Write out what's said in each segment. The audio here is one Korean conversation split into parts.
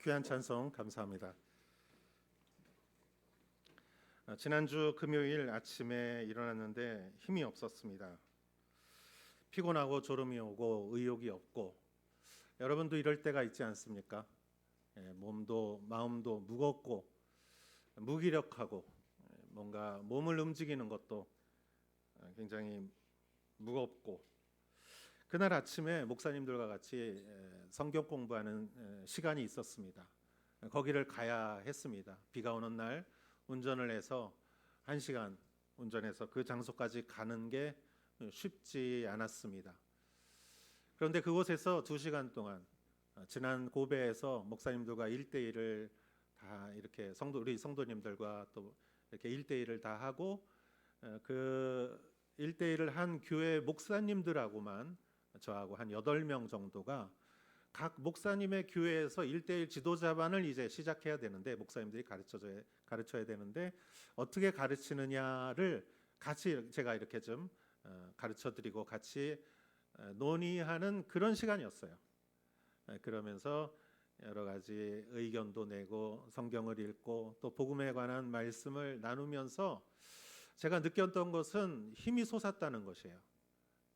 귀한 찬송 감사합니다. 지난주 금요일 아침에 일어났는데 힘이 없었습니다. 피곤하고 졸음이 오고 의욕이 없고, 여러분도 이럴 때가 있지 않습니까? 몸도 마음도 무겁고 무기력하고, 뭔가 몸을 움직이는 것도 굉장히 무겁고, 그날 아침에 목사님들과 같이 성경 공부하는 시간이 있었습니다. 거기를 가야 했습니다. 비가 오는 날 운전을 해서 1시간 운전해서 그 장소까지 가는 게 쉽지 않았습니다. 그런데 그곳에서 2시간 동안 지난 고베에서 목사님들과 1대1을 다 이렇게 우리 성도님들과 또 이렇게 1대1을 다 하고, 그 1대1을 한 교회 목사님들하고만 저하고 한 8명 정도가 각 목사님의 교회에서 1대1 지도자반을 이제 시작해야 되는데, 목사님들이 가르쳐야 되는데 어떻게 가르치느냐를 같이 제가 이렇게 좀 가르쳐드리고 같이 논의하는 그런 시간이었어요. 그러면서 여러 가지 의견도 내고 성경을 읽고 또 복음에 관한 말씀을 나누면서 제가 느꼈던 것은 힘이 솟았다는 것이에요.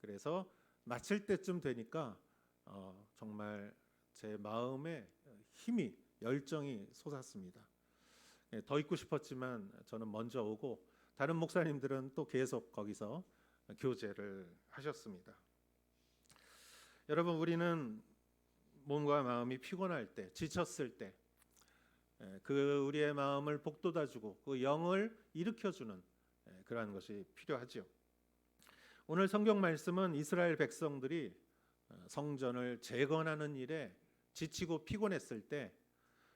그래서 마칠 때쯤 되니까 정말 제 마음에 힘이, 열정이 솟았습니다. 더 있고 싶었지만 저는 먼저 오고, 다른 목사님들은 또 계속 거기서 교제를 하셨습니다. 여러분, 우리는 몸과 마음이 피곤할 때, 지쳤을 때, 그 우리의 마음을 복돋아주고 그 영을 일으켜주는 그러한 것이 필요하죠. 오늘 성경 말씀은 이스라엘 백성들이 성전을 재건하는 일에 지치고 피곤했을 때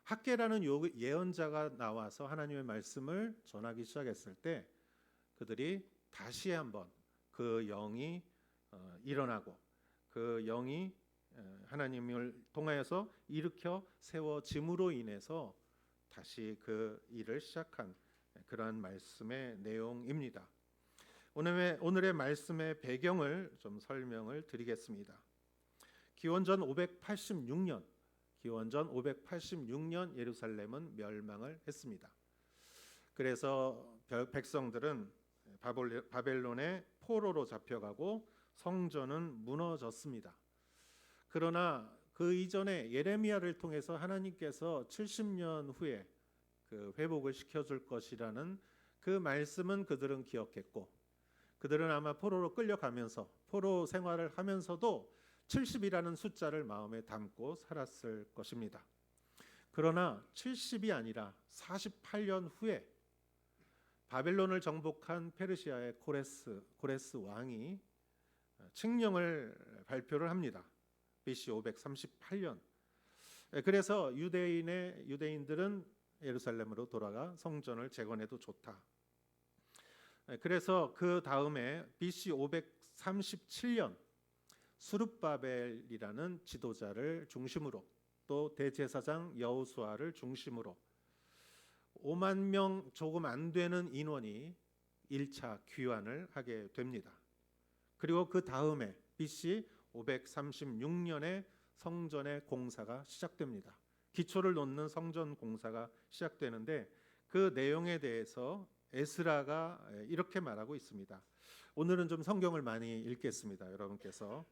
학개라는 예언자가 나와서 하나님의 말씀을 전하기 시작했을 때, 그들이 다시 한번 그 영이 일어나고 그 영이 하나님을 통하여서 일으켜 세워짐으로 인해서 다시 그 일을 시작한 그러한 말씀의 내용입니다. 오늘의 말씀의 배경을 좀 설명을 드리겠습니다. 기원전 586년 예루살렘은 멸망을 했습니다. 그래서 백성들은 바벨론의 포로로 잡혀가고 성전은 무너졌습니다. 그러나 그 이전에 예레미야를 통해서 하나님께서 70년 후에 그 회복을 시켜줄 것이라는 그 말씀은 그들은 기억했고, 그들은 아마 포로로 끌려가면서 포로 생활을 하면서도 70이라는 숫자를 마음에 담고 살았을 것입니다. 그러나 70이 아니라 48년 후에 바벨론을 정복한 페르시아의 고레스 왕이 칙령을 발표를 합니다. BC 538년. 그래서 유대인들은 예루살렘으로 돌아가 성전을 재건해도 좋다. 그래서 그 다음에 BC 537년 수룹바벨이라는 지도자를 중심으로, 또 대제사장 여호수아를 중심으로 5만 명 조금 안 되는 인원이 1차 귀환을 하게 됩니다. 그리고 그 다음에 BC 536년에 성전의 공사가 시작됩니다. 기초를 놓는 성전 공사가 시작되는데, 그 내용에 대해서 에스라가 이렇게 말하고 있습니다. 오늘은 좀 성경을 많이 읽겠습니다. 여러분께서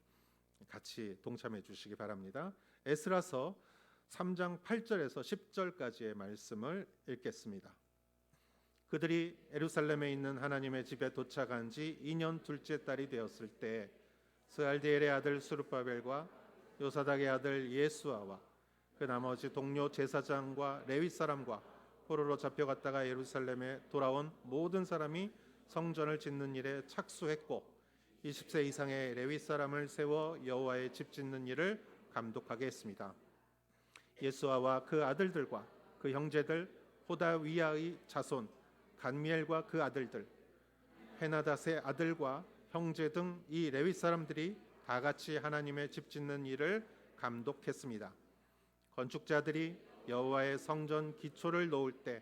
같이 동참해 주시기 바랍니다. 에스라서 3장 8절에서 10절까지의 말씀을 읽겠습니다. 그들이 예루살렘에 있는 하나님의 집에 도착한 지 2년 둘째 달이 되었을 때, 스알디엘의 아들 수룹바벨과 요사닥의 아들 예수아와 그 나머지 동료 제사장과 레위 사람과 포로로 잡혀갔다가 예루살렘에 돌아온 모든 사람이 성전을 짓는 일에 착수했고, 20세 이상의 레위 사람을 세워 여호와의 집 짓는 일을 감독하게 했습니다. 예수아와 그 아들들과 그 형제들, 호다위야의 자손 간미엘과 그 아들들, 헤나닷의 아들과 형제 등 이 레위 사람들이 다 같이 하나님의 집 짓는 일을 감독했습니다. 건축자들이 여호와의 성전 기초를 놓을 때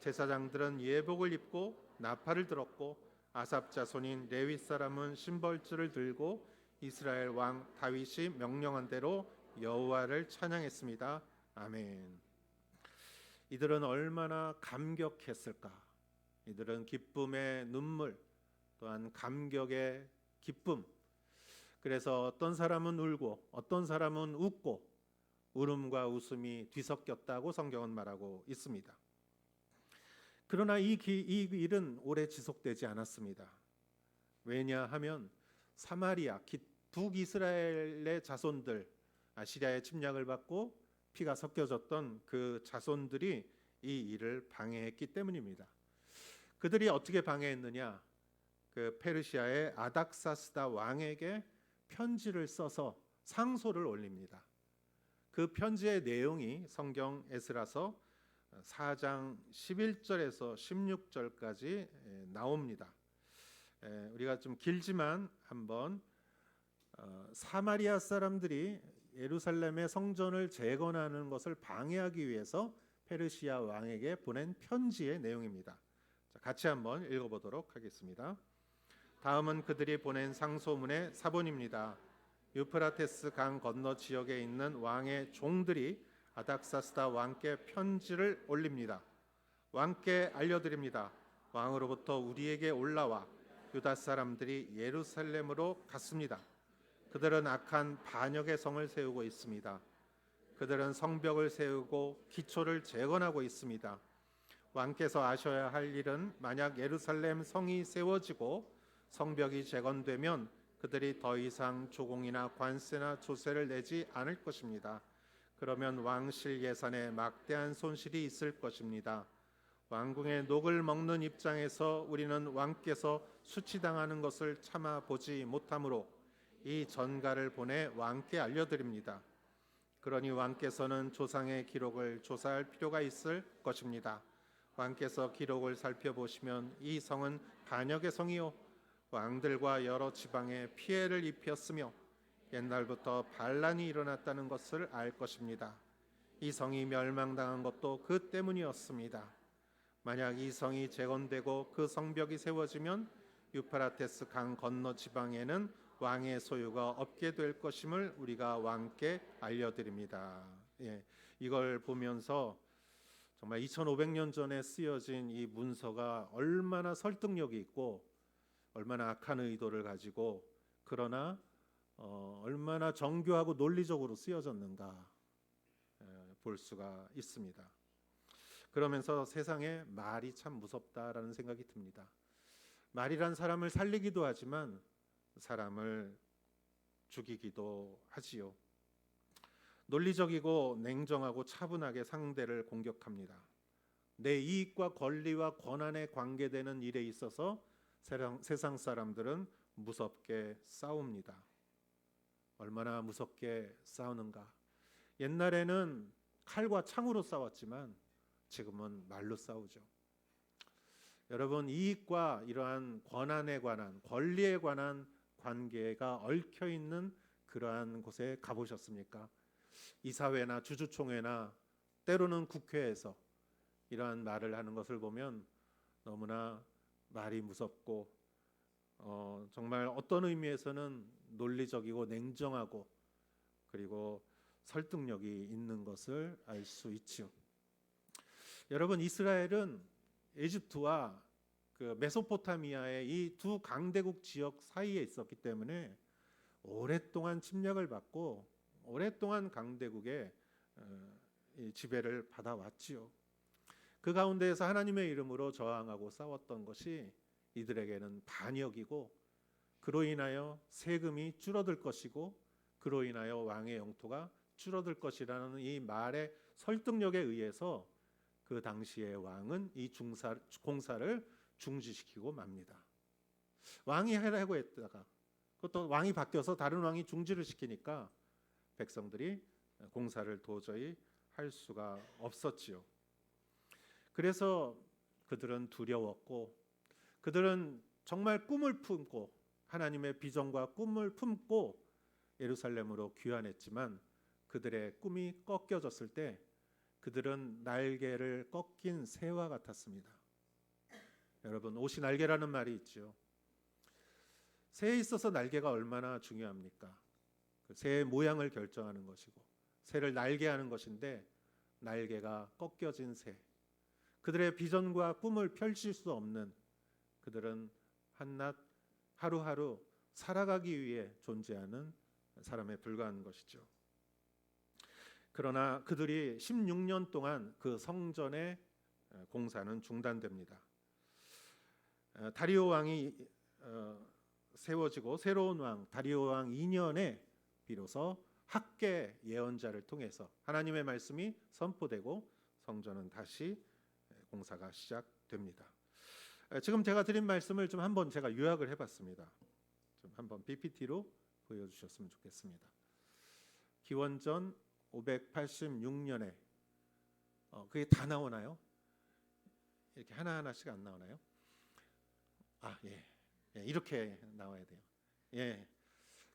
제사장들은 예복을 입고 나팔을 들었고, 아삽 자손인 레위 사람은 심벌주를 들고 이스라엘 왕 다윗이 명령한 대로 여호와를 찬양했습니다. 아멘. 이들은 얼마나 감격했을까. 이들은 기쁨의 눈물, 또한 감격의 기쁨. 그래서 어떤 사람은 울고 어떤 사람은 웃고 울음과 웃음이 뒤섞였다고 성경은 말하고 있습니다. 그러나 이 일은 오래 지속되지 않았습니다. 왜냐하면 사마리아 북이스라엘의 자손들, 아시리아의 침략을 받고 피가 섞여졌던 그 자손들이 이 일을 방해했기 때문입니다. 그들이 어떻게 방해했느냐? 그 페르시아의 아닥사스다 왕에게 편지를 써서 상소를 올립니다. 그 편지의 내용이 성경 에스라서 4장 11절에서 16절까지 나옵니다. 우리가 좀 길지만 한번 사마리아 사람들이 예루살렘의 성전을 재건하는 것을 방해하기 위해서 페르시아 왕에게 보낸 편지의 내용입니다. 같이 한번 읽어보도록 하겠습니다. 다음은 그들이 보낸 상소문의 사본입니다. 유프라테스 강 건너 지역에 있는 왕의 종들이 아닥사스다 왕께 편지를 올립니다. 왕께 알려드립니다. 왕으로부터 우리에게 올라와 유다 사람들이 예루살렘으로 갔습니다. 그들은 악한 반역의 성을 세우고 있습니다. 그들은 성벽을 세우고 기초를 재건하고 있습니다. 왕께서 아셔야 할 일은 만약 예루살렘 성이 세워지고 성벽이 재건되면 그들이 더 이상 조공이나 관세나 조세를 내지 않을 것입니다. 그러면 왕실 예산에 막대한 손실이 있을 것입니다. 왕궁의 녹을 먹는 입장에서 우리는 왕께서 수치당하는 것을 참아 보지 못하므로 이 전가를 보내 왕께 알려드립니다. 그러니 왕께서는 조상의 기록을 조사할 필요가 있을 것입니다. 왕께서 기록을 살펴보시면 이 성은 반역의 성이요 왕들과 여러 지방에 피해를 입혔으며 옛날부터 반란이 일어났다는 것을 알 것입니다. 이 성이 멸망당한 것도 그 때문이었습니다. 만약 이 성이 재건되고 그 성벽이 세워지면 유프라테스 강 건너 지방에는 왕의 소유가 없게 될 것임을 우리가 왕께 알려드립니다. 이걸 보면서 정말 2500년 전에 쓰여진 이 문서가 얼마나 설득력이 있고 얼마나 악한 의도를 가지고 그러나 얼마나 정교하고 논리적으로 쓰여졌는가 볼 수가 있습니다. 그러면서 세상에 말이 참 무섭다라는 생각이 듭니다. 말이란 사람을 살리기도 하지만 사람을 죽이기도 하지요. 논리적이고 냉정하고 차분하게 상대를 공격합니다. 내 이익과 권리와 권한에 관계되는 일에 있어서 세상 사람들은 무섭게 싸웁니다. 얼마나 무섭게 싸우는가. 옛날에는 칼과 창으로 싸웠지만 지금은 말로 싸우죠. 여러분, 이익과 이러한 권한에 관한, 권리에 관한 관계가 얽혀 있는 그러한 곳에 가보셨습니까? 이사회나 주주총회나 때로는 국회에서 이러한 말을 하는 것을 보면 너무나 말이 무섭고 정말 어떤 의미에서는 논리적이고 냉정하고 그리고 설득력이 있는 것을 알 수 있지요. 여러분, 이스라엘은 에집트와 그 메소포타미아의 이 두 강대국 지역 사이에 있었기 때문에 오랫동안 침략을 받고 오랫동안 강대국의 지배를 받아왔지요. 그 가운데에서 하나님의 이름으로 저항하고 싸웠던 것이 이들에게는 반역이고 그로 인하여 세금이 줄어들 것이고 그로 인하여 왕의 영토가 줄어들 것이라는 이 말의 설득력에 의해서 그 당시의 왕은 이 공사를 중지시키고 맙니다. 왕이 하라고 했다가 그것도 왕이 바뀌어서 다른 왕이 중지를 시키니까 백성들이 공사를 도저히 할 수가 없었지요. 그래서 그들은 두려웠고 그들은 정말 꿈을 품고 하나님의 비전과 꿈을 품고 예루살렘으로 귀환했지만 그들의 꿈이 꺾여졌을 때 그들은 날개를 꺾인 새와 같았습니다. 여러분, 옷이 날개라는 말이 있죠. 새에 있어서 날개가 얼마나 중요합니까? 그 새의 모양을 결정하는 것이고 새를 날게 하는 것인데 날개가 꺾여진 새, 그들의 비전과 꿈을 펼칠 수 없는 그들은 한낱 하루하루 살아가기 위해 존재하는 사람에 불과한 것이죠. 그러나 그들이 16년 동안 그 성전의 공사는 중단됩니다. 다리오 왕이 세워지고 새로운 왕 다리오 왕 2년에 비로소 학계 예언자를 통해서 하나님의 말씀이 선포되고 성전은 다시 공사가 시작됩니다. 지금 제가 드린 말씀을 좀 한번 제가 요약을 해봤습니다. 좀 한번 PPT로 보여주셨으면 좋겠습니다. 기원전 586년에 그게 다 나오나요? 이렇게 하나하나씩 안 나오나요? 예, 이렇게 나와야 돼요. 예,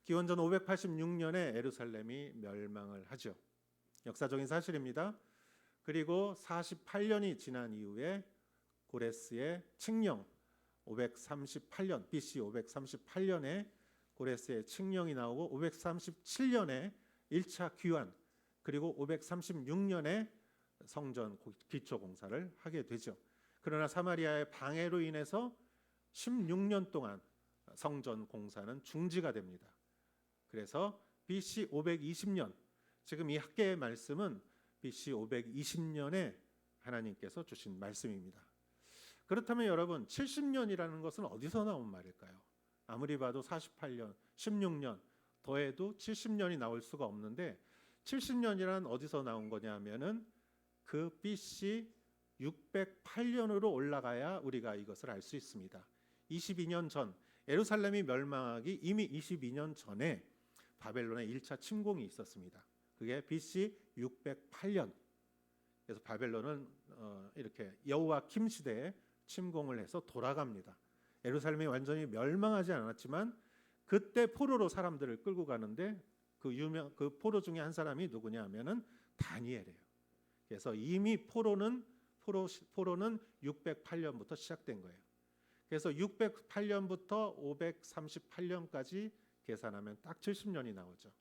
기원전 586년에 에루살렘이 멸망을 하죠. 역사적인 사실입니다. 그리고 48년이 지난 이후에 고레스의 칙령 538년 BC 538년에 고레스의 칙령이 나오고 537년에 1차 귀환 그리고 536년에 성전 기초 공사를 하게 되죠. 그러나 사마리아의 방해로 인해서 16년 동안 성전 공사는 중지가 됩니다. 그래서 BC 520년, 지금 이 학계의 말씀은 BC 520년에 하나님께서 주신 말씀입니다. 그렇다면 여러분 70년이라는 것은 어디서 나온 말일까요? 아무리 봐도 48년, 16년 더해도 70년이 나올 수가 없는데 70년이란 어디서 나온 거냐 하면은 그 BC 608년으로 올라가야 우리가 이것을 알 수 있습니다. 22년 전 예루살렘이 멸망하기 이미 22년 전에 바벨론의 1차 침공이 있었습니다. 그게 BC 608년. 그래서 바벨론은 이렇게 여호와킴 시대에 침공을 해서 돌아갑니다. 예루살렘이 완전히 멸망하지 않았지만 그때 포로로 사람들을 끌고 가는데 그 포로 중에 한 사람이 누구냐 하면은 다니엘이에요. 그래서 이미 포로는 608년부터 시작된 거예요. 그래서 608년부터 538년까지 계산하면 딱 70년이 나오죠.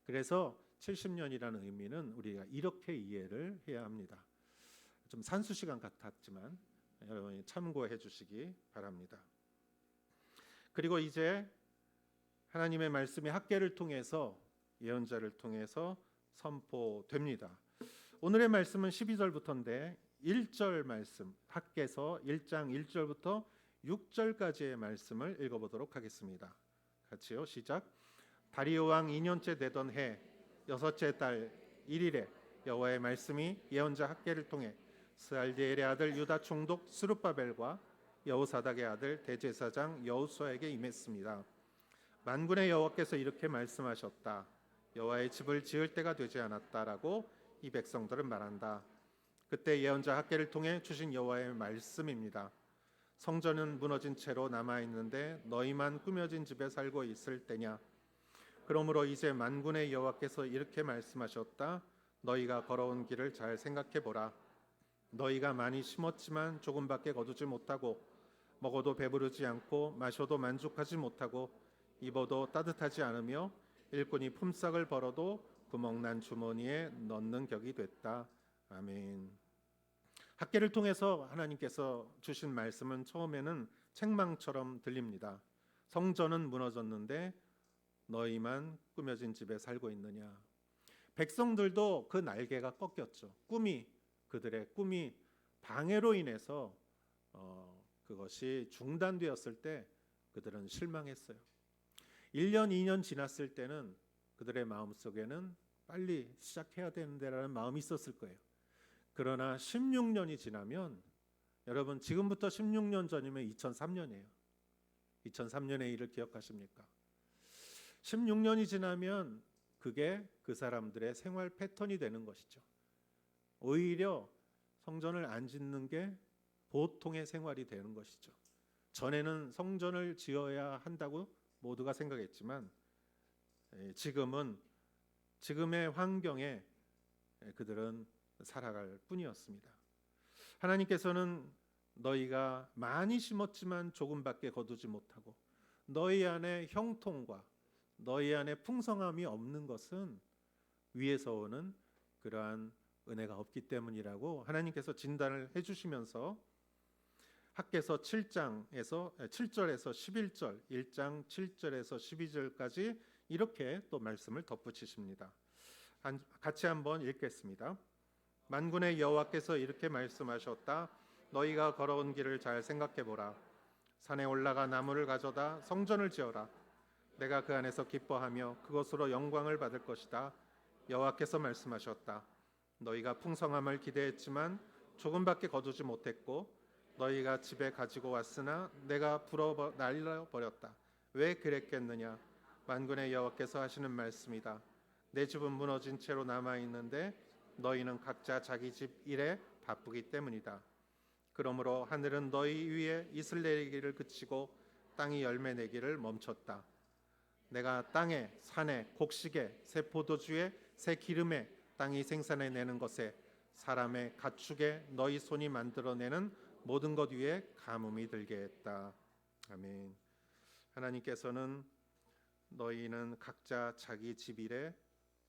그래서 70년이라는 의미는 우리가 이렇게 이해를 해야 합니다. 좀 산수 시간 같았지만 여러분이 참고해 주시기 바랍니다. 그리고 이제 하나님의 말씀이 학계를 통해서 예언자를 통해서 선포됩니다. 오늘의 말씀은 12절부터인데 1절 말씀, 학계서 1장 1절부터 6절까지의 말씀을 읽어보도록 하겠습니다. 같이요. 시작. 다리오 왕 2년째 되던 해 여섯째 달 1일에 여호와의 말씀이 예언자 학계를 통해 스알디엘의 아들 유다 총독 스룹바벨과 여호사닥의 아들 대제사장 여호수아에게 임했습니다. 만군의 여호와께서 이렇게 말씀하셨다. 여호와의 집을 지을 때가 되지 않았다라고 이 백성들은 말한다. 그때 예언자 학계를 통해 주신 여호와의 말씀입니다. 성전은 무너진 채로 남아 있는데 너희만 꾸며진 집에 살고 있을 때냐? 그러므로 이제 만군의 여호와께서 이렇게 말씀하셨다. 너희가 걸어온 길을 잘 생각해 보라. 너희가 많이 심었지만 조금밖에 거두지 못하고 먹어도 배부르지 않고 마셔도 만족하지 못하고 입어도 따뜻하지 않으며 일꾼이 품삯을 벌어도 구멍난 주머니에 넣는 격이 됐다. 아멘. 학계를 통해서 하나님께서 주신 말씀은 처음에는 책망처럼 들립니다. 성전은 무너졌는데 너희만 꾸며진 집에 살고 있느냐. 백성들도 그 날개가 꺾였죠. 그들의 꿈이 방해로 인해서 그것이 중단되었을 때 그들은 실망했어요. 1년, 2년 지났을 때는 그들의 마음속에는 빨리 시작해야 되는데라는 마음이 있었을 거예요. 그러나 16년이 지나면 여러분 지금부터 16년 전이면 2003년이에요. 2003년의 일을 기억하십니까? 16년이 지나면 그게 그 사람들의 생활 패턴이 되는 것이죠. 오히려 성전을 안 짓는 게 보통의 생활이 되는 것이죠. 전에는 성전을 지어야 한다고 모두가 생각했지만 지금의 환경에 그들은 살아갈 뿐이었습니다. 하나님께서는 너희가 많이 심었지만 조금밖에 거두지 못하고 너희 안에 형통과 너희 안에 풍성함이 없는 것은 위에서 오는 그러한 은혜가 없기 때문이라고 하나님께서 진단을 해주시면서 학개서 7절에서 11절, 1장 7절에서 12절까지 이렇게 또 말씀을 덧붙이십니다. 같이 한번 읽겠습니다. 만군의 여호와께서 이렇게 말씀하셨다. 너희가 걸어온 길을 잘 생각해 보라. 산에 올라가 나무를 가져다 성전을 지어라. 내가 그 안에서 기뻐하며 그것으로 영광을 받을 것이다. 여호와께서 말씀하셨다. 너희가 풍성함을 기대했지만 조금밖에 거두지 못했고 너희가 집에 가지고 왔으나 내가 날려 버렸다. 왜 그랬겠느냐? 만군의 여호와께서 하시는 말씀이다. 내 집은 무너진 채로 남아 있는데 너희는 각자 자기 집 일에 바쁘기 때문이다. 그러므로 하늘은 너희 위에 이슬 내리기를 그치고 땅이 열매 내기를 멈췄다. 내가 땅에, 산에, 곡식에, 새 포도주에, 새 기름에, 땅이 생산해내는 것에, 사람의 가축에 너희 손이 만들어내는 모든 것 위에 가뭄이 들게 했다. 아멘. 하나님께서는 너희는 각자 자기 집 일에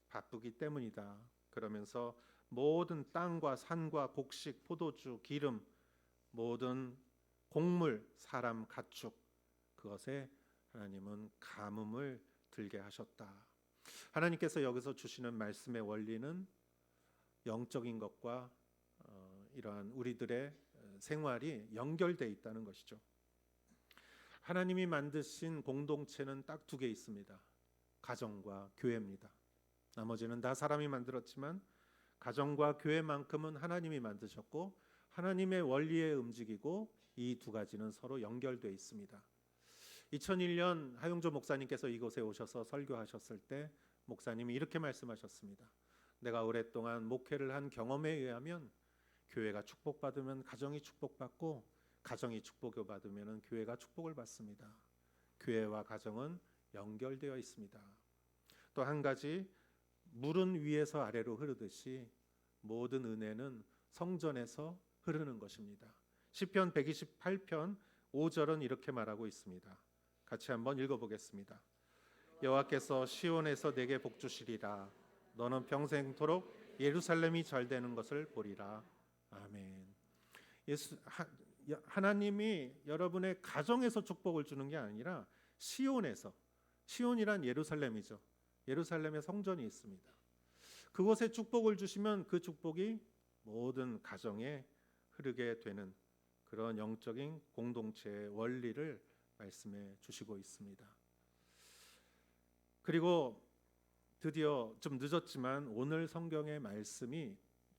바쁘기 때문이다. 그러면서 모든 땅과 산과 곡식, 포도주, 기름, 모든 곡물, 사람, 가축, 그것에 하나님은 가뭄을 들게 하셨다. 하나님께서 여기서 주시는 말씀의 원리는 영적인 것과 이러한 우리들의 생활이 연결되어 있다는 것이죠. 하나님이 만드신 공동체는 딱 두 개 있습니다. 가정과 교회입니다. 나머지는 다 사람이 만들었지만 가정과 교회만큼은 하나님이 만드셨고 하나님의 원리에 움직이고 이 두 가지는 서로 연결되어 있습니다. 2001년 하용조 목사님께서 이곳에 오셔서 설교하셨을 때 목사님이 이렇게 말씀하셨습니다. 내가 오랫동안 목회를 한 경험에 의하면 교회가 축복받으면 가정이 축복받고 가정이 축복을 받으면 교회가 축복을 받습니다. 교회와 가정은 연결되어 있습니다. 또 한 가지, 물은 위에서 아래로 흐르듯이 모든 은혜는 성전에서 흐르는 것입니다. 시편 128편 5절은 이렇게 말하고 있습니다. 같이 한번 읽어보겠습니다. 여호와께서 시온에서 내게 복 주시리라. 너는 평생토록 예루살렘이 잘 되는 것을 보리라. 아멘. 하나님이 여러분의 가정에서 축복을 주는 게 아니라 시온에서, 시온이란 예루살렘이죠. 예루살렘에 성전이 있습니다. 그곳에 축복을 주시면 그 축복이 모든 가정에 흐르게 되는 그런 영적인 공동체의 원리를 말씀해 주시고 있습니다. 그리고 드디어 좀 늦었지만 오늘 성경의 말씀이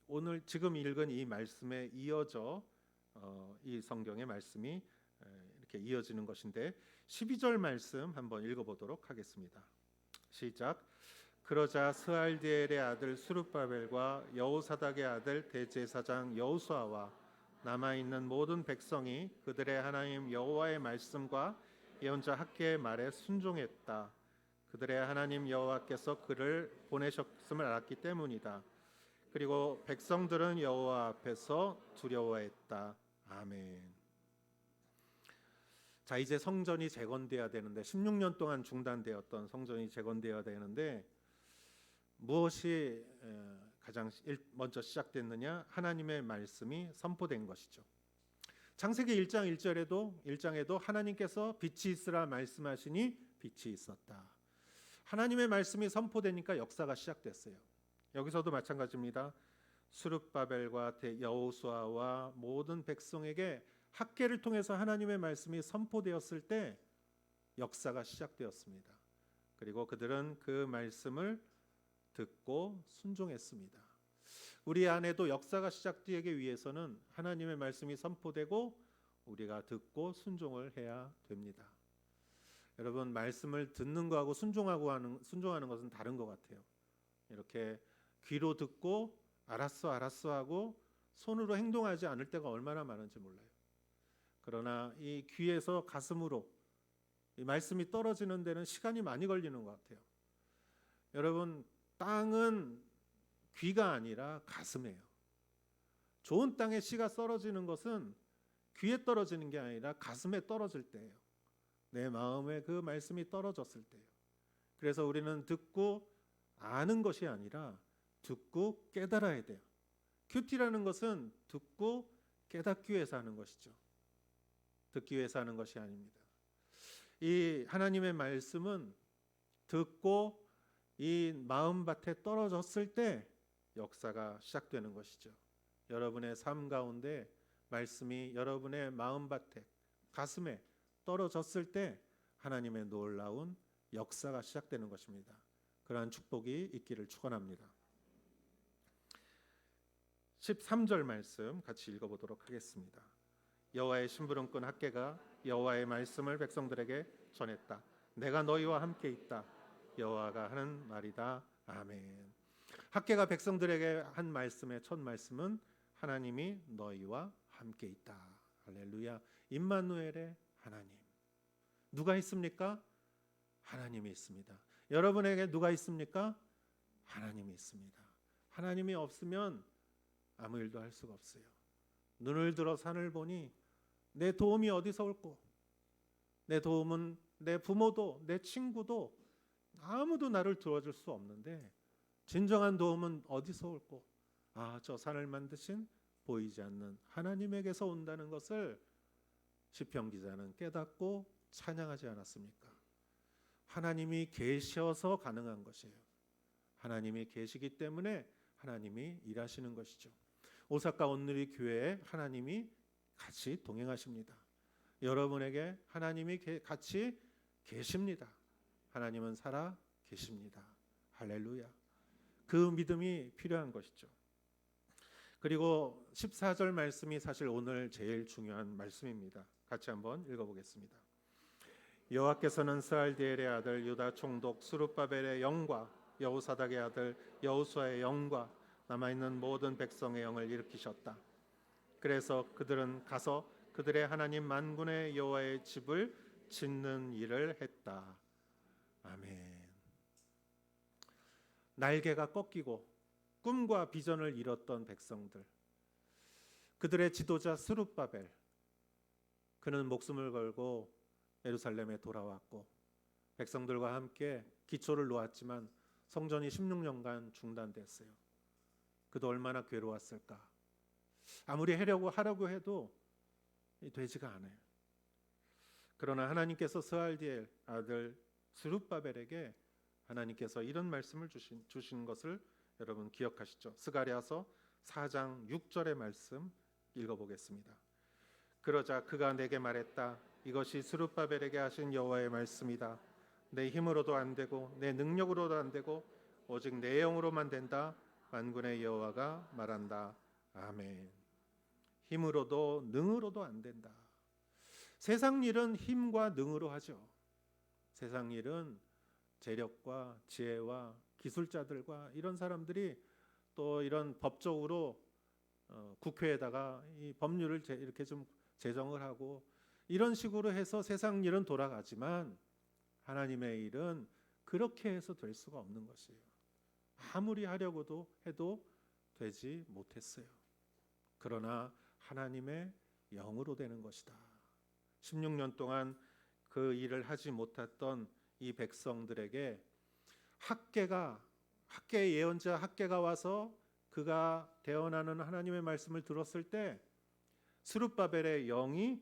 오늘 지금 읽은 이 말씀에 이어져 이 성경의 말씀이 이렇게 이어지는 것인데 12절 말씀 한번 읽어보도록 하겠습니다. 시작. 그러자 스알디엘의 아들 스룹바벨과 여호사닥의 아들 대제사장 여호수아와 남아있는 모든 백성이 그들의 하나님 여호와의 말씀과 예언자 학개의 말에 순종했다. 그들의 하나님 여호와께서 그를 보내셨음을 알았기 때문이다. 그리고 백성들은 여호와 앞에서 두려워했다. 아멘. 자, 이제 성전이 재건돼야 되는데 16년 동안 중단되었던 성전이 재건돼야 되는데 무엇이 가장 먼저 시작됐느냐? 하나님의 말씀이 선포된 것이죠. 창세기 1장 1장에도 하나님께서 빛이 있으라 말씀하시니 빛이 있었다. 하나님의 말씀이 선포되니까 역사가 시작됐어요. 여기서도 마찬가지입니다. 스룹바벨과 여호수아와 모든 백성에게 학개를 통해서 하나님의 말씀이 선포되었을 때 역사가 시작되었습니다. 그리고 그들은 그 말씀을 듣고 순종했습니다. 우리 안에도 역사가 시작되기 위해서는 하나님의 말씀이 선포되고 우리가 듣고 순종을 해야 됩니다. 여러분, 말씀을 듣는 거하고 순종하는 것은 다른 것 같아요. 이렇게 귀로 듣고 알았어 하고 손으로 행동하지 않을 때가 얼마나 많은지 몰라요. 그러나 이 귀에서 가슴으로 이 말씀이 떨어지는 데는 시간이 많이 걸리는 것 같아요. 여러분, 땅은 귀가 아니라 가슴이에요. 좋은 땅에 씨가 떨어지는 것은 귀에 떨어지는 게 아니라 가슴에 떨어질 때예요. 내 마음에 그 말씀이 떨어졌을 때예요. 그래서 우리는 듣고 아는 것이 아니라 듣고 깨달아야 돼요. 큐티라는 것은 듣고 깨닫기 위해서 하는 것이죠. 듣기 위해서 하는 것이 아닙니다. 이 하나님의 말씀은 듣고 이 마음밭에 떨어졌을 때 역사가 시작되는 것이죠. 여러분의 삶 가운데 말씀이 여러분의 마음밭에, 가슴에 떨어졌을 때 하나님의 놀라운 역사가 시작되는 것입니다. 그러한 축복이 있기를 축원합니다. 13절 말씀 같이 읽어보도록 하겠습니다. 여호와의 심부름꾼 학개가 여호와의 말씀을 백성들에게 전했다. 내가 너희와 함께 있다. 여호와가 하는 말이다. 아멘. 학개가 백성들에게 한 말씀의 첫 말씀은 하나님이 너희와 함께 있다. 할렐루야. 임마누엘의 하나님. 누가 있습니까? 하나님이 있습니다. 여러분에게 누가 있습니까? 하나님이 있습니다. 하나님이 없으면 아무 일도 할 수가 없어요. 눈을 들어 산을 보니 내 도움이 어디서 올꼬? 내 도움은 내 부모도 내 친구도 아무도 나를 도와줄 수 없는데 진정한 도움은 어디서 올꼬? 저 산을 만드신 보이지 않는 하나님에게서 온다는 것을 시편 기자는 깨닫고 찬양하지 않았습니까? 하나님이 계셔서 가능한 것이에요. 하나님이 계시기 때문에 하나님이 일하시는 것이죠. 오사카 온누리 교회에 하나님이 같이 동행하십니다. 여러분에게 하나님이 같이 계십니다. 하나님은 살아 계십니다. 할렐루야. 그 믿음이 필요한 것이죠. 그리고 14절 말씀이 사실 오늘 제일 중요한 말씀입니다. 같이 한번 읽어보겠습니다. 여호와께서는 스알디엘의 아들 유다 총독 스룹바벨의 영과 여호사닥의 아들 여호수아의 영과 남아있는 모든 백성의 영을 일으키셨다. 그래서 그들은 가서 그들의 하나님 만군의 여호와의 집을 짓는 일을 했다. 아멘. 날개가 꺾이고 꿈과 비전을 잃었던 백성들, 그들의 지도자 스룹바벨, 그는 목숨을 걸고 예루살렘에 돌아왔고 백성들과 함께 기초를 놓았지만 성전이 16년간 중단됐어요. 그도 얼마나 괴로웠을까. 아무리 하려고 해도 되지가 않아요. 그러나 하나님께서 스알디엘 아들 스룹바벨에게 하나님께서 이런 말씀을 주신 것을 여러분 기억하시죠? 스가랴서 4장 6절의 말씀 읽어보겠습니다. 그러자 그가 내게 말했다. 이것이 스룹바벨에게 하신 여호와의 말씀이다. 내 힘으로도 안 되고 내 능력으로도 안 되고 오직 내 영으로만 된다. 만군의 여호와가 말한다. 아멘. 힘으로도 능으로도 안 된다. 세상 일은 힘과 능으로 하죠. 세상 일은 재력과 지혜와 기술자들과 이런 사람들이 또 이런 법적으로 국회에다가 이 법률을 이렇게 좀 제정을 하고 이런 식으로 해서 세상 일은 돌아가지만 하나님의 일은 그렇게 해서 될 수가 없는 것이에요. 아무리 하려고도 해도 되지 못했어요. 그러나 하나님의 영으로 되는 것이다. 16년 동안 그 일을 하지 못했던 이 백성들에게 학개의 예언자 학개가 와서 그가 대언하는 하나님의 말씀을 들었을 때 스룹바벨의 영이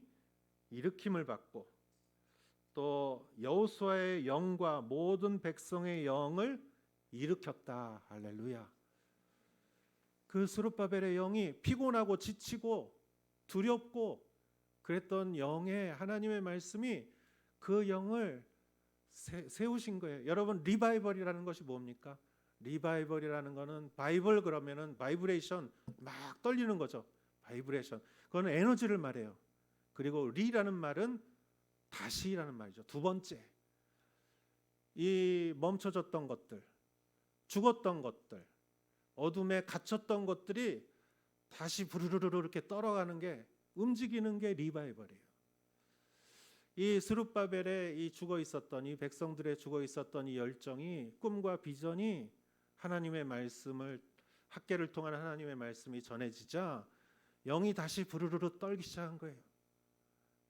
일으킴을 받고 또 여호수아의 영과 모든 백성의 영을 일으켰다. 할렐루야. 그 스룹바벨의 영이 피곤하고 지치고 두렵고 그랬던 영의 하나님의 말씀이 그 영을 세우신 거예요. 여러분, 리바이벌이라는 것이 뭡니까? 리바이벌이라는 거는 바이블 그러면은 바이브레이션 막 떨리는 거죠. 바이브레이션. 그거는 에너지를 말해요. 그리고 리라는 말은 다시라는 말이죠. 두 번째. 이 멈춰졌던 것들, 죽었던 것들, 어둠에 갇혔던 것들이 다시 부르르르 이렇게 떨어가는 게 움직이는 게 리바이벌이에요. 이 스룹바벨에 이 죽어 있었던 이 백성들의 죽어 있었던 이 열정이 꿈과 비전이 하나님의 말씀을 학개를 통한 하나님의 말씀이 전해지자 영이 다시 부르르르 떨기 시작한 거예요.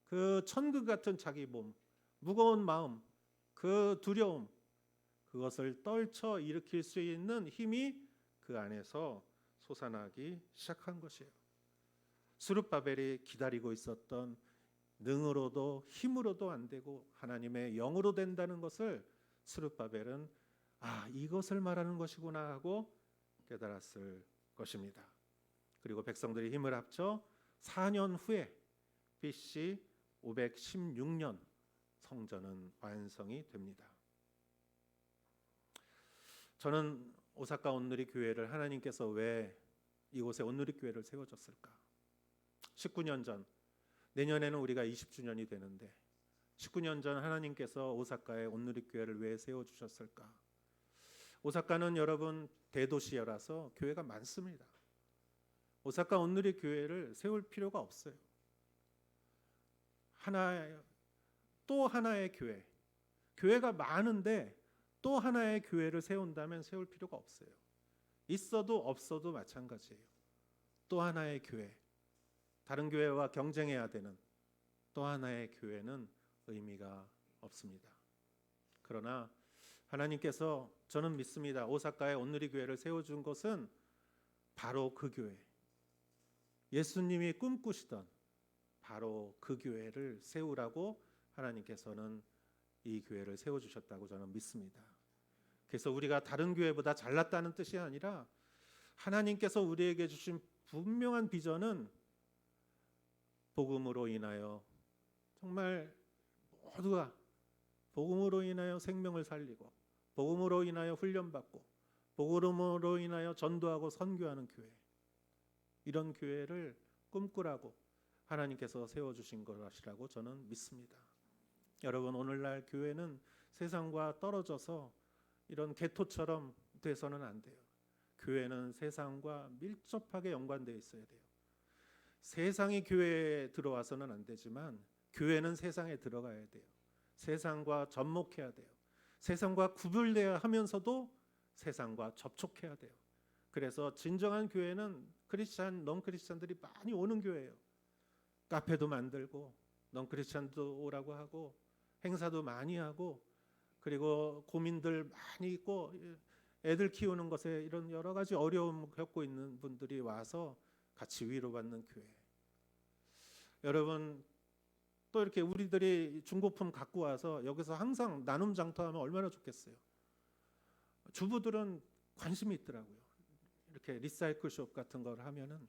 그 천국 같은 자기 몸, 무거운 마음, 그 두려움, 그것을 떨쳐 일으킬 수 있는 힘이 그 안에서 솟아나기 시작한 것이에요. 스룹바벨이 기다리고 있었던 능으로도 힘으로도 안 되고 하나님의 영으로 된다는 것을 스룹바벨은 이것을 말하는 것이구나 하고 깨달았을 것입니다. 그리고 백성들이 힘을 합쳐 4년 후에 BC 516년 성전은 완성이 됩니다. 저는 오사카 온누리 교회를 하나님께서 왜 이곳에 온누리 교회를 세워줬을까? 19년 전, 내년에는 우리가 20주년이 되는데 19년 전 하나님께서 오사카에 온누리 교회를 왜 세워주셨을까? 오사카는 여러분 대도시라서 교회가 많습니다. 오사카 온누리 교회를 세울 필요가 없어요. 또 하나의 교회가 많은데 또 하나의 교회를 세운다면 세울 필요가 없어요. 있어도 없어도 마찬가지예요. 또 하나의 교회, 다른 교회와 경쟁해야 되는 또 하나의 교회는 의미가 없습니다. 그러나 하나님께서 저는 믿습니다. 오사카에 온누리 교회를 세워준 것은 바로 그 교회, 예수님이 꿈꾸시던 바로 그 교회를 세우라고 하나님께서는 이 교회를 세워주셨다고 저는 믿습니다. 그래서 우리가 다른 교회보다 잘났다는 뜻이 아니라 하나님께서 우리에게 주신 분명한 비전은 복음으로 인하여 정말 모두가 복음으로 인하여 생명을 살리고 복음으로 인하여 훈련받고 복음으로 인하여 전도하고 선교하는 교회, 이런 교회를 꿈꾸라고 하나님께서 세워주신 것이라고 저는 믿습니다. 여러분, 오늘날 교회는 세상과 떨어져서 이런 개토처럼 돼서는 안 돼요. 교회는 세상과 밀접하게 연관되어 있어야 돼요. 세상이 교회에 들어와서는 안 되지만 교회는 세상에 들어가야 돼요. 세상과 접목해야 돼요. 세상과 구별돼야 하면서도 세상과 접촉해야 돼요. 그래서 진정한 교회는 크리스찬, 넌크리스찬들이 많이 오는 교회예요. 카페도 만들고 넌크리스찬도 오라고 하고 행사도 많이 하고 그리고 고민들 많이 있고 애들 키우는 것에 이런 여러 가지 어려움 겪고 있는 분들이 와서 같이 위로받는 교회. 여러분, 또 이렇게 우리들이 중고품 갖고 와서 여기서 항상 나눔 장터하면 얼마나 좋겠어요. 주부들은 관심이 있더라고요. 이렇게 리사이클숍 같은 걸 하면은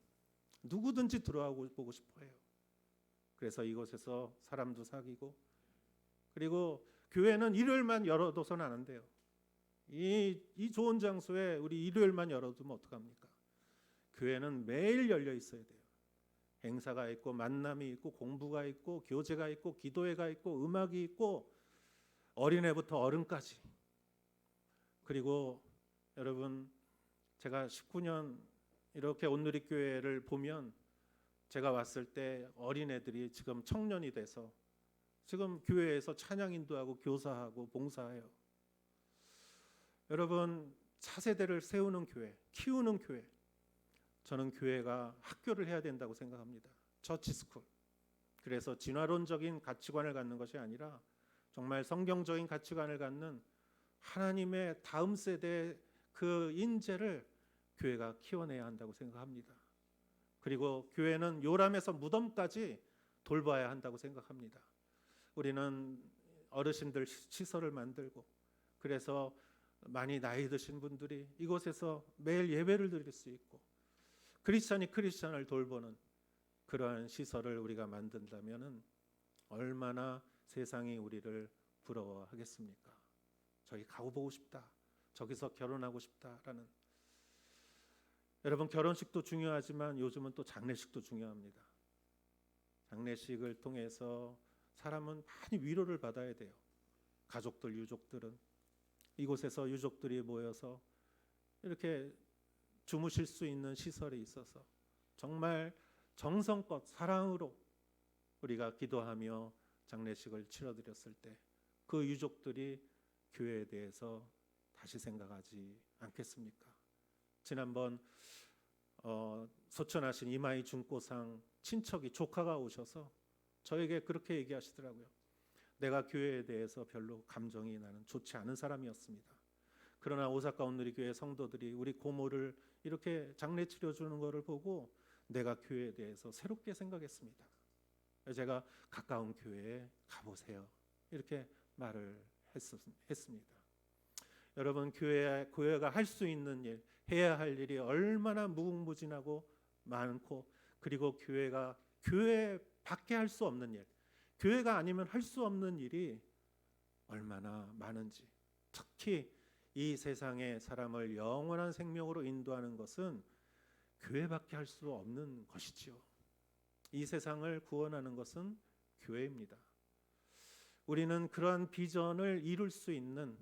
누구든지 들어와 보고 싶어 해요. 그래서 이곳에서 사람도 사귀고, 그리고 교회는 일요일만 열어둬서는 안 돼요. 이 좋은 장소에 우리 일요일만 열어두면 어떡합니까? 교회는 매일 열려 있어야 돼요. 행사가 있고 만남이 있고 공부가 있고 교제가 있고 기도회가 있고 음악이 있고 어린애부터 어른까지. 그리고 여러분, 제가 19년 이렇게 온누리 교회를 보면 제가 왔을 때 어린애들이 지금 청년이 돼서 지금 교회에서 찬양 인도하고 교사하고 봉사해요. 여러분, 차세대를 세우는 교회, 키우는 교회, 저는 교회가 학교를 해야 된다고 생각합니다. 처치스쿨. 그래서 진화론적인 가치관을 갖는 것이 아니라 정말 성경적인 가치관을 갖는 하나님의 다음 세대의 그 인재를 교회가 키워내야 한다고 생각합니다. 그리고 교회는 요람에서 무덤까지 돌봐야 한다고 생각합니다. 우리는 어르신들 시설을 만들고, 그래서 많이 나이 드신 분들이 이곳에서 매일 예배를 드릴 수 있고 크리스찬이 크리스찬을 돌보는 그러한 시설을 우리가 만든다면 얼마나 세상이 우리를 부러워하겠습니까? 저기 가고 보고 싶다, 저기서 결혼하고 싶다라는. 여러분, 결혼식도 중요하지만 요즘은 또 장례식도 중요합니다. 장례식을 통해서 사람은 많이 위로를 받아야 돼요. 가족들, 유족들은 이곳에서 유족들이 모여서 이렇게 주무실 수 있는 시설이 있어서 정말 정성껏 사랑으로 우리가 기도하며 장례식을 치러드렸을 때 그 유족들이 교회에 대해서 다시 생각하지 않겠습니까? 지난번 소천하신 이마이 중고상 친척이 조카가 오셔서 저에게 그렇게 얘기하시더라고요. 내가 교회에 대해서 별로 감정이 나는 좋지 않은 사람이었습니다. 그러나 오사카 온누리교회 성도들이 우리 고모를 이렇게 장례 치러주는 것을 보고 내가 교회에 대해서 새롭게 생각했습니다. 제가 가까운 교회에 가보세요, 이렇게 말을 했습니다. 여러분, 교회가 할 수 있는 일, 해야 할 일이 얼마나 무궁무진하고 많고, 그리고 교회밖에 할 수 없는 일, 교회가 아니면 할 수 없는 일이 얼마나 많은지, 특히 이 세상의 사람을 영원한 생명으로 인도하는 것은 교회밖에 할 수 없는 것이지요. 이 세상을 구원하는 것은 교회입니다. 우리는 그러한 비전을 이룰 수 있는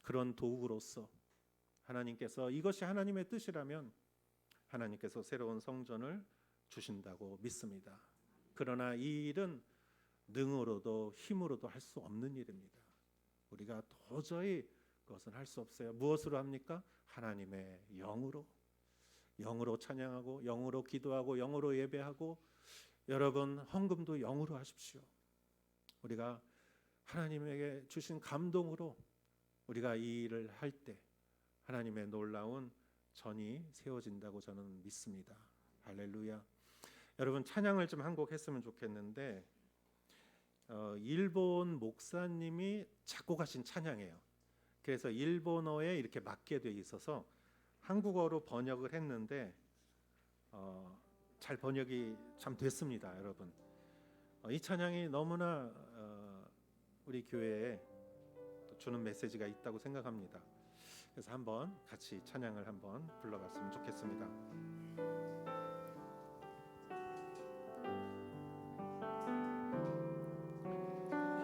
그런 도구로서 하나님께서, 이것이 하나님의 뜻이라면 하나님께서 새로운 성전을 주신다고 믿습니다. 그러나 이 일은 능으로도 힘으로도 할 수 없는 일입니다. 우리가 도저히 그것은 할 수 없어요. 무엇으로 합니까? 하나님의 영으로 찬양하고, 영으로 기도하고, 영으로 예배하고, 여러분 헌금도 영으로 하십시오. 우리가 하나님에게 주신 감동으로 우리가 이 일을 할 때 하나님의 놀라운 전이 세워진다고 저는 믿습니다. 할렐루야. 여러분, 찬양을 좀 한 곡 했으면 좋겠는데, 일본 목사님이 작곡하신 찬양이에요. 그래서 일본어에 이렇게 맞게 돼 있어서 한국어로 번역을 했는데 잘 번역이 참 됐습니다. 여러분, 이 찬양이 너무나 우리 교회에 주는 메시지가 있다고 생각합니다. 그래서 한번 같이 찬양을 한번 불러봤으면 좋겠습니다.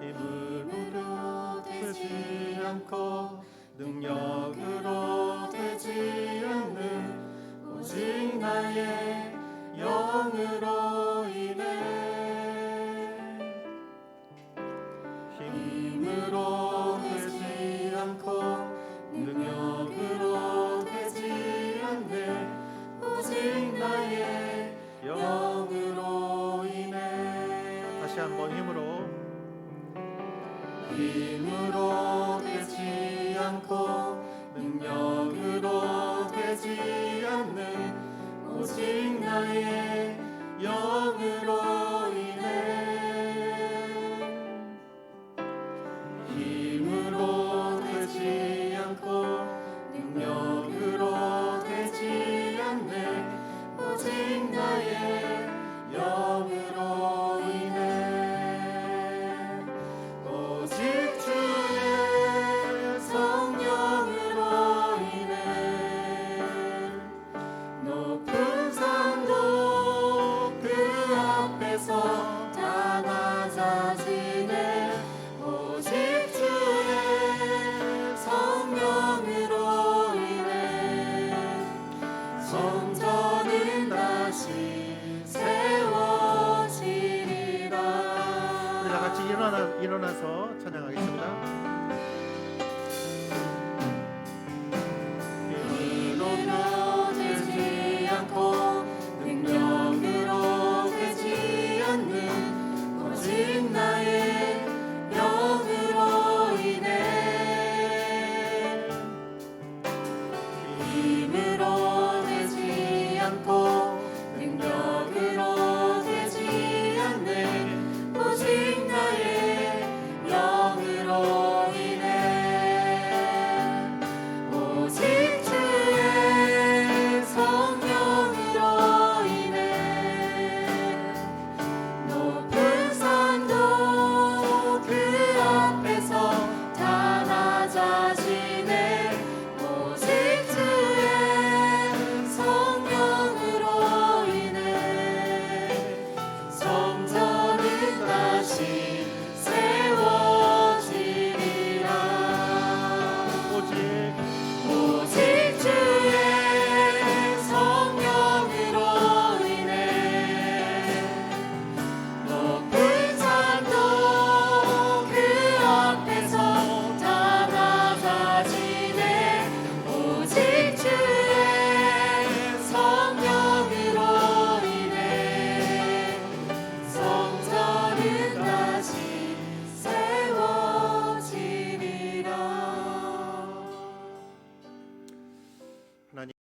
힘으로 되지 않고 능력으로 되지 않는 오직 나의 영으로 인해, 힘으로 되지 않고 능력으로 되지 않는 오직 나의 영으로 인해. 다시 한번 힘으로 되지 않고 능력으로 되지 않는 오직 나의 영으로 인해, 힘으로 되지 않고 능력으로 되지 않는 오직 나의 영으로 인해, 오직 주의 성령으로 인해 높은 산도 그 앞에서 다 낮아지네. 오직 주의 성령으로 인해 성전은 다시 세워지리라. 우리 다 같이 일어나서 찬양하겠습니다.